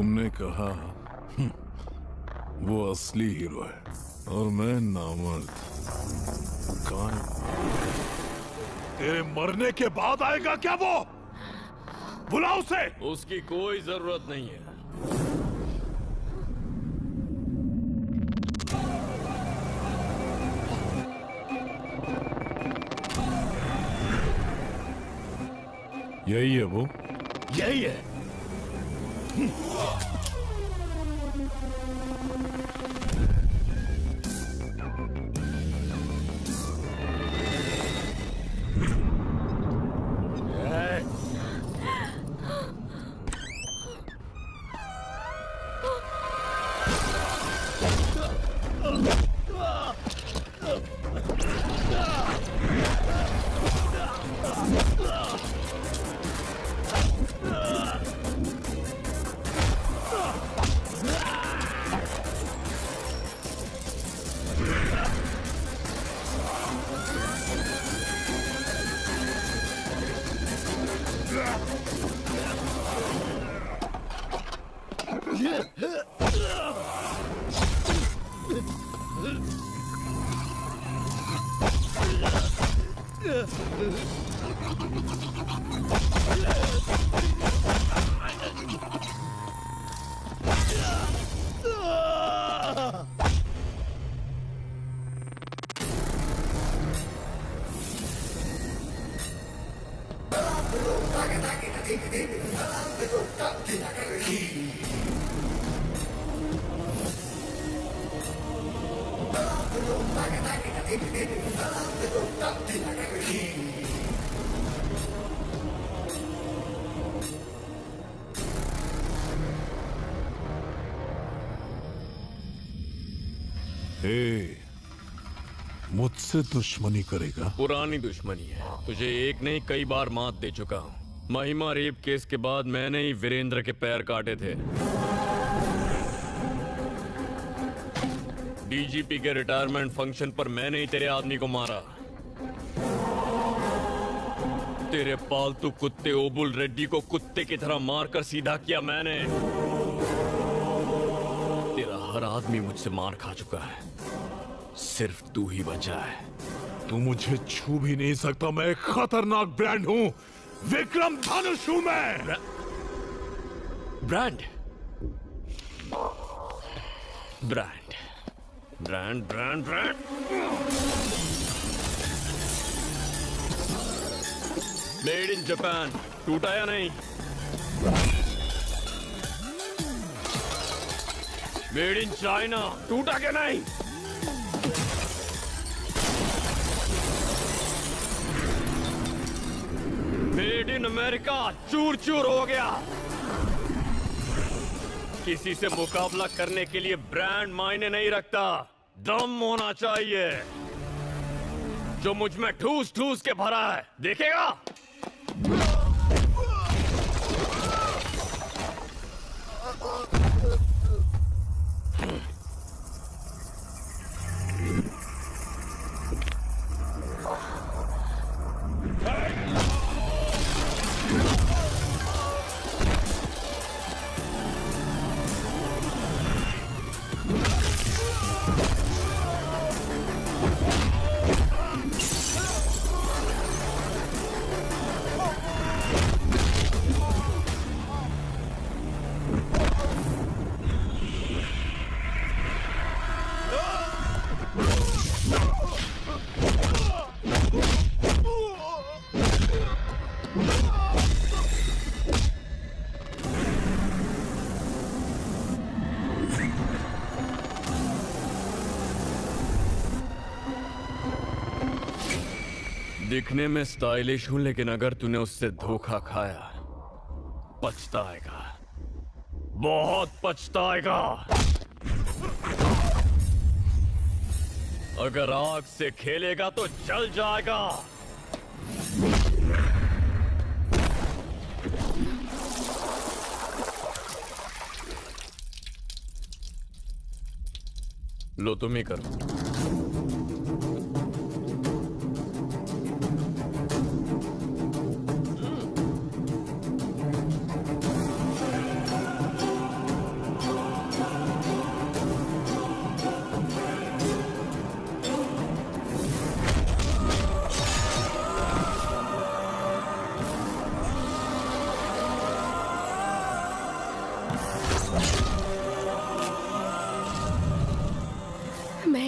तुमने कहा वो असली हीरो है और मैं नामर्द। कहाँ है? तेरे मरने के बाद आएगा क्या वो? बुला उसे। उसकी कोई जरूरत नहीं है। यही है वो? यही है। मुझसे दुश्मनी करेगा? पुरानी दुश्मनी है। तुझे एक नहीं कई बार मात दे चुका हूँ। महिमा रेप केस के बाद मैंने ही वीरेंद्र के पैर काटे थे। डीजीपी के रिटायरमेंट फंक्शन पर मैंने ही तेरे आदमी को मारा। तेरे पालतू कुत्ते ओबुल रेड्डी को कुत्ते की तरह मारकर सीधा किया मैंने। तेरा हर आदमी मुझसे मार खा चुका है, सिर्फ तू ही बचा है। तू मुझे छू भी नहीं सकता। मैं एक खतरनाक ब्रांड हूं। विक्रम धनुष हूं मैं। Brand brand brand brand brand. Made in Japan टूटा या नहीं? मेड इन चाइना टूटा क्या नहीं? मेड इन अमेरिका चूर चूर हो गया। किसी से मुकाबला करने के लिए ब्रांड मायने नहीं रखता, दम होना चाहिए जो मुझ में ठूस ठूस के भरा है। देखेगा? दिखने में स्टाइलिश हूं, लेकिन अगर तूने उससे धोखा खाया पछताएगा, बहुत पछताएगा। अगर आग से खेलेगा तो जल जाएगा। लो तुम ही करो।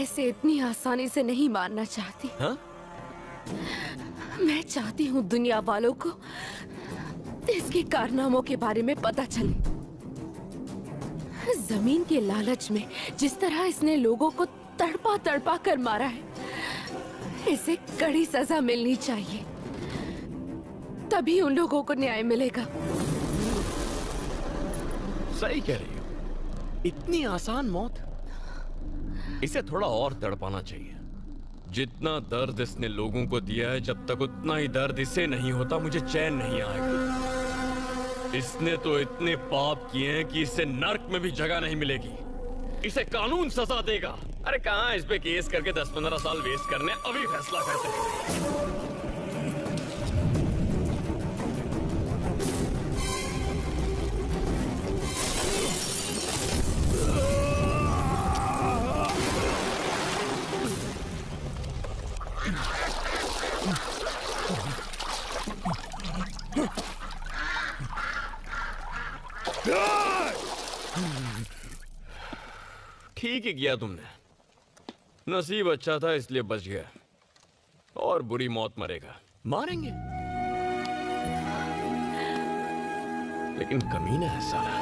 ऐसे इतनी आसानी से नहीं मारना चाहती। हाँ? मैं चाहती हूँ दुनिया वालों को इसके कारनामों के बारे में पता चले। जमीन के लालच में जिस तरह इसने लोगों को तड़पा तड़पा कर मारा है, इसे कड़ी सजा मिलनी चाहिए, तभी उन लोगों को न्याय मिलेगा। सही कह रही हो। इतनी आसान मौत? इसे थोड़ा और तड़पाना चाहिए। जितना दर्द इसने लोगों को दिया है, जब तक उतना ही दर्द इसे नहीं होता मुझे चैन नहीं आएगा। इसने तो इतने पाप किए हैं कि इसे नर्क में भी जगह नहीं मिलेगी। इसे कानून सजा देगा। अरे कहाँ इस पे केस करके 10-15 साल वेस्ट करने, अभी फैसला करते हैं। ठीक ही किया तुमने। नसीब अच्छा था इसलिए बच गया, और बुरी मौत मरेगा। मारेंगे, लेकिन कमीना है साला।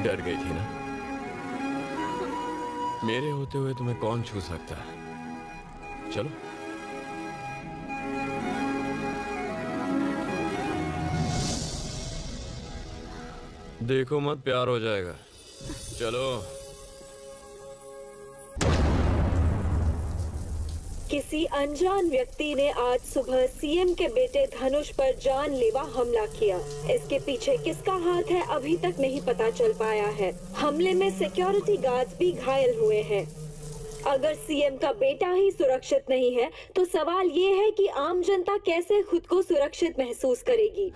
डर गई थी ना? मेरे होते हुए तुम्हें कौन छू सकता है? चलो। देखो मत, प्यार हो जाएगा। चलो। किसी अनजान व्यक्ति ने आज सुबह सीएम के बेटे धनुष पर जानलेवा हमला किया। इसके पीछे किसका हाथ है अभी तक नहीं पता चल पाया है। हमले में सिक्योरिटी गार्ड्स भी घायल हुए हैं। अगर सीएम का बेटा ही सुरक्षित नहीं है तो सवाल ये है कि आम जनता कैसे खुद को सुरक्षित महसूस करेगी।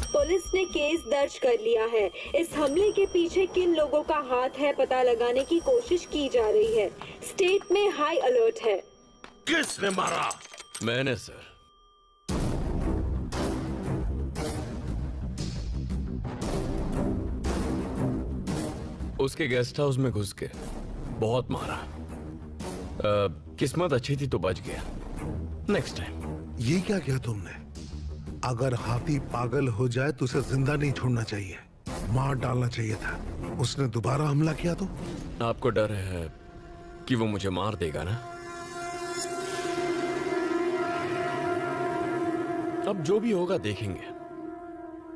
पुलिस ने केस दर्ज कर लिया है। इस हमले के पीछे किन लोगों का हाथ है पता लगाने की कोशिश की जा रही है। स्टेट में हाई अलर्ट है। किसने मारा? मैंने सर। उसके गेस्ट हाउस में घुस के बहुत मारा। किस्मत अच्छी थी तो बच गया। Next time. ये क्या किया तुमने? अगर हाथी पागल हो जाए तो उसे जिंदा नहीं छोड़ना चाहिए, मार डालना चाहिए था। उसने दोबारा हमला किया तो? आपको डर है कि वो मुझे मार देगा ना? अब जो भी होगा देखेंगे।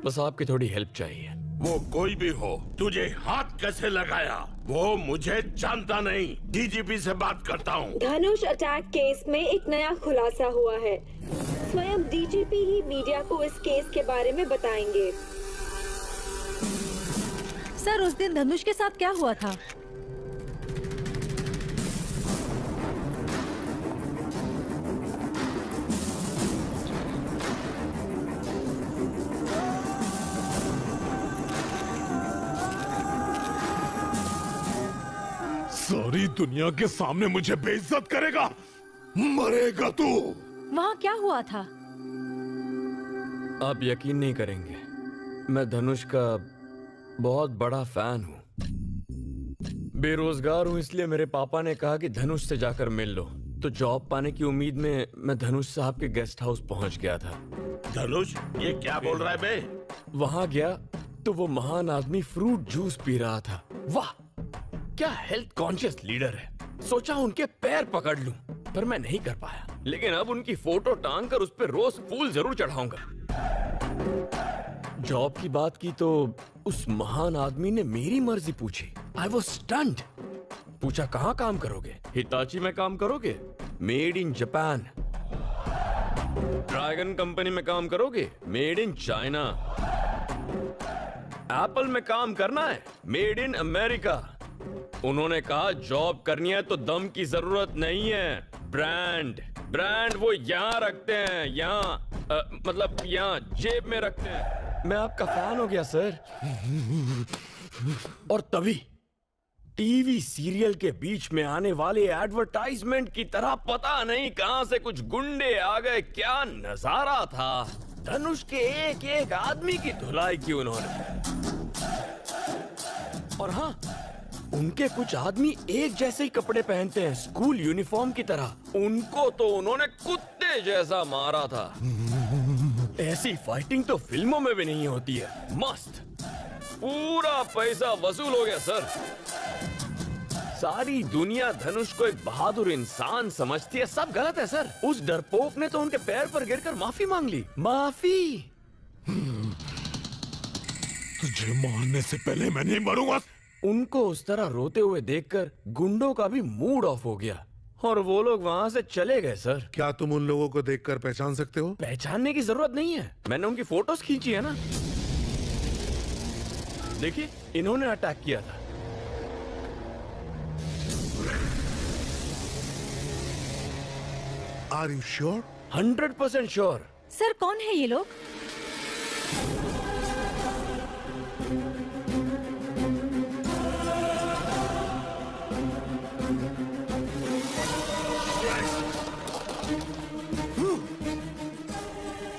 बस आपकी थोड़ी हेल्प चाहिए। वो कोई भी हो, तुझे हाथ कैसे लगाया वो मुझे जानता नहीं। डीजीपी से बात करता हूँ। धनुष अटैक केस में एक नया खुलासा हुआ है। स्वयं डीजीपी ही मीडिया को इस केस के बारे में बताएंगे। सर, उस दिन धनुष के साथ क्या हुआ था? सारी दुनिया के सामने मुझे बेइज्जत करेगा। मरेगा तू। वहाँ क्या हुआ था? आप यकीन नहीं करेंगे, मैं धनुष का बहुत बड़ा फैन हूँ। बेरोजगार हूँ, इसलिए मेरे पापा ने कहा कि धनुष से जाकर मिल लो। तो जॉब पाने की उम्मीद में मैं धनुष साहब के गेस्ट हाउस पहुंच गया था। धनुष, ये क्या बोल रहा है बे? वहां गया तो वो महान आदमी फ्रूट जूस पी रहा था। वाह, क्या हेल्थ कॉन्शियस लीडर है। सोचा उनके पैर पकड़ लूं, पर मैं नहीं कर पाया। लेकिन अब उनकी फोटो टांग कर उस पर रोज फूल जरूर चढ़ाऊंगा। जॉब की बात की तो उस महान आदमी ने मेरी मर्जी पूछी। I was stunned. पूछा कहाँ काम करोगे? हिताची में काम करोगे? Made in Japan. Dragon company में काम करोगे? Made in China. एप्पल में काम करना है? Made in America. उन्होंने कहा जॉब करनी है तो दम की जरूरत नहीं है, ब्रांड वो यहाँ रखते हैं, यहाँ मतलब यहाँ जेब में रखते हैं। मैं आपका फैन हो गया सर। और तभी टीवी सीरियल के बीच में आने वाले एडवर्टाइजमेंट की तरह पता नहीं कहां से कुछ गुंडे आ गए। क्या नजारा था। धनुष के एक एक आदमी की धुलाई की उन्होंने। और हाँ, उनके कुछ आदमी एक जैसे ही कपड़े पहनते हैं, स्कूल यूनिफॉर्म की तरह। उनको तो उन्होंने कुत्ते जैसा मारा था। ऐसी फाइटिंग तो फिल्मों में भी नहीं होती है। मस्त, पूरा पैसा वसूल हो गया सर। सारी दुनिया धनुष को एक बहादुर इंसान समझती है। सब गलत है सर। उस डरपोक ने तो उनके पैर पर गिरकर माफी मांग ली। माफी? तुझे मारने से पहले मैं नहीं मरूंगा। उनको उस तरह रोते हुए देखकर गुंडों का भी मूड ऑफ हो गया और वो लोग वहां से चले गए सर। क्या तुम उन लोगों को देखकर पहचान सकते हो? पहचानने की जरूरत नहीं है, मैंने उनकी फोटोज खींची है ना। देखिए, इन्होंने अटैक किया था। Are you sure? 100% sure. Sir कौन है ये लोग?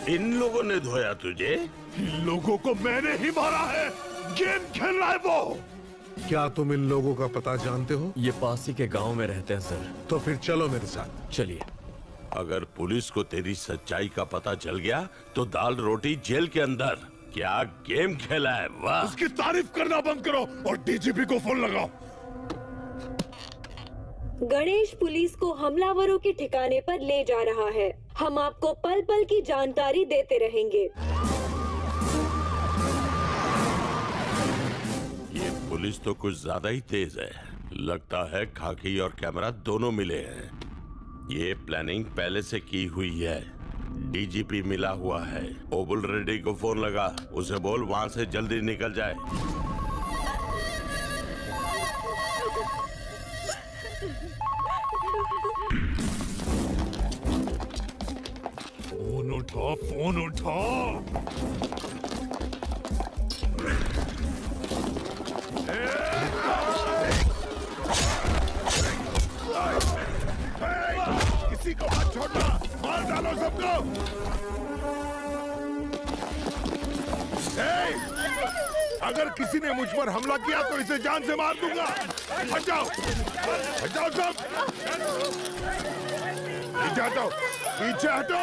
इन लोगों ने धोया तुझे? इन लोगों को मैंने ही मारा है। गेम खेल रहा है वो। क्या तुम इन लोगों का पता जानते हो? ये पास ही के गांव में रहते हैं सर। तो फिर चलो मेरे साथ। चलिए। अगर पुलिस को तेरी सच्चाई का पता चल गया तो दाल रोटी जेल के अंदर। क्या गेम खेला है, वाह। उसकी तारीफ करना बंद करो और डीजीपी को फोन लगाओ। गणेश पुलिस को हमलावरों के ठिकाने पर ले जा रहा है। हम आपको पल पल की जानकारी देते रहेंगे। ये पुलिस तो कुछ ज्यादा ही तेज है। लगता है खाकी और कैमरा दोनों मिले हैं। ये प्लानिंग पहले से की हुई है। डीजीपी मिला हुआ है। ओबुल रेड्डी को फोन लगा, उसे बोल वहां से जल्दी निकल जाए। फोन उठा, फोन उठा। किसी को मत छोड़ना, मार डालो सबको। अगर किसी ने मुझ पर हमला किया तो इसे जान से मार दूंगा। हट जाओ, हट जाओ सब। पीछे हटो, पीछे हटो।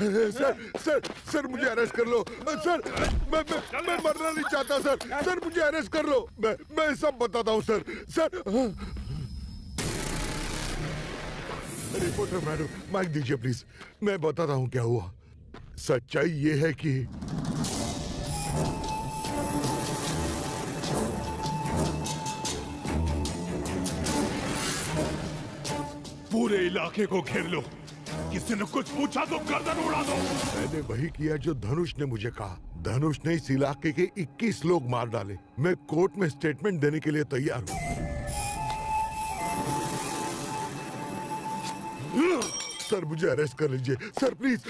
सर सर सर मुझे अरेस्ट कर लो सर। मैं मरना नहीं चाहता सर। सर मुझे अरेस्ट कर लो। मैं सब बताता हूँ sir. Sir reporter madam mic दीजिए प्लीज। मैं बताता हूँ क्या हुआ। सच्चाई ये है कि पूरे इलाके को घेर लो। किसी ने कुछ पूछा तो गर्दन उड़ा दो। मैंने वही किया जो धनुष ने मुझे कहा। धनुष ने इस इलाके के 21 लोग मार डाले। मैं कोर्ट में स्टेटमेंट देने के लिए तैयार हूँ। सर मुझे अरेस्ट कर लीजिए सर प्लीज।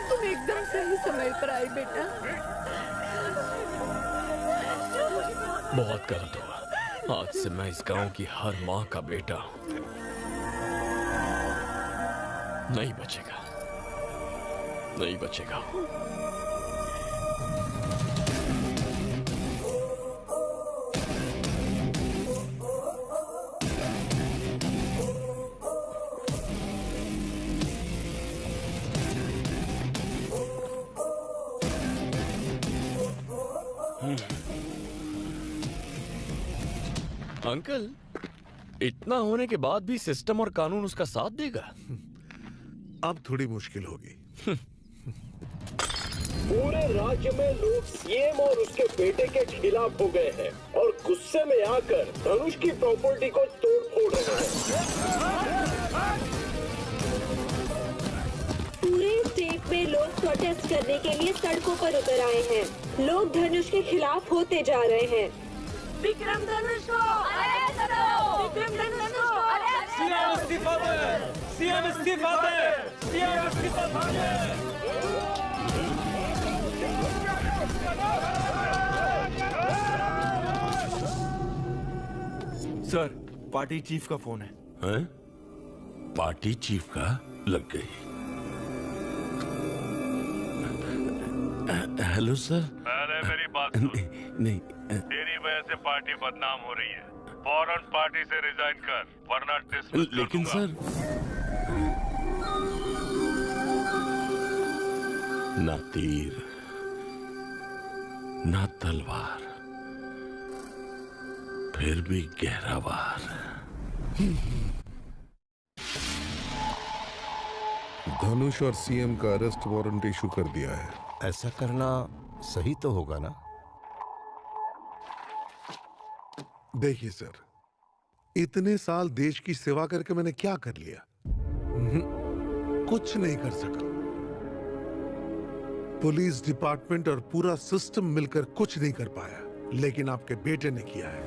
तुम एकदम सही समय पर आई बेटा। बहुत गलत हुआ। आज से मैं इस गांव की हर माँ का बेटा हूं। नहीं बचेगा, नहीं बचेगा। अंकल, इतना होने के बाद भी सिस्टम और कानून उसका साथ देगा? अब थोड़ी मुश्किल होगी। पूरे राज्य में लोग सीएम और उसके बेटे के खिलाफ हो गए हैं और गुस्से में आकर धनुष की प्रॉपर्टी को तोड़ फोड़ रहे हैं। पूरे स्टेट में लोग प्रोटेस्ट करने के लिए सड़कों पर उतर आए हैं। लोग धनुष के खिलाफ होते जा रहे हैं। विक्रम धनुष को अरेस्ट करो! विक्रम धनुष को अरेस्ट करो! सीएम इस्तीफा दे! सीएम इस्तीफा दे! सीएम इस्तीफा दे! सर, पार्टी चीफ का फोन है। हैं? पार्टी चीफ का लग गई। Hello sir. पहले मेरी बात सुन। नहीं तेरी वजह से पार्टी बदनाम हो रही है। फौरन पार्टी से रिजाइन कर, वरना डिसमिस कर लेकिन दूंगा। सर, ना तीर ना तलवार, फिर भी गहरा वार। धनुष और सीएम का अरेस्ट वारंट इशू कर दिया है। ऐसा करना सही तो होगा ना? देखिए सर, इतने साल देश की सेवा करके मैंने क्या कर लिया? कुछ नहीं कर सका। पुलिस डिपार्टमेंट और पूरा सिस्टम मिलकर कुछ नहीं कर पाया, लेकिन आपके बेटे ने किया है।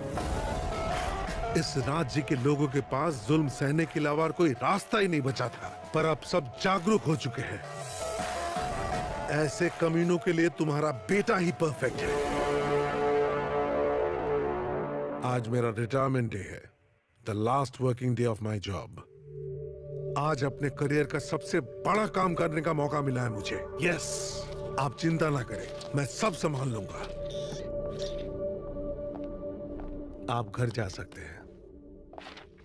इस राज्य के लोगों के पास जुल्म सहने के अलावा कोई रास्ता ही नहीं बचा था, पर अब सब जागरूक हो चुके हैं। ऐसे कमीनों के लिए तुम्हारा बेटा ही परफेक्ट है। आज मेरा रिटायरमेंट डे है, the last working day of my job. आज अपने करियर का सबसे बड़ा काम करने का मौका मिला है मुझे। यस, आप चिंता ना करें, मैं सब संभाल लूंगा। आप घर जा सकते हैं।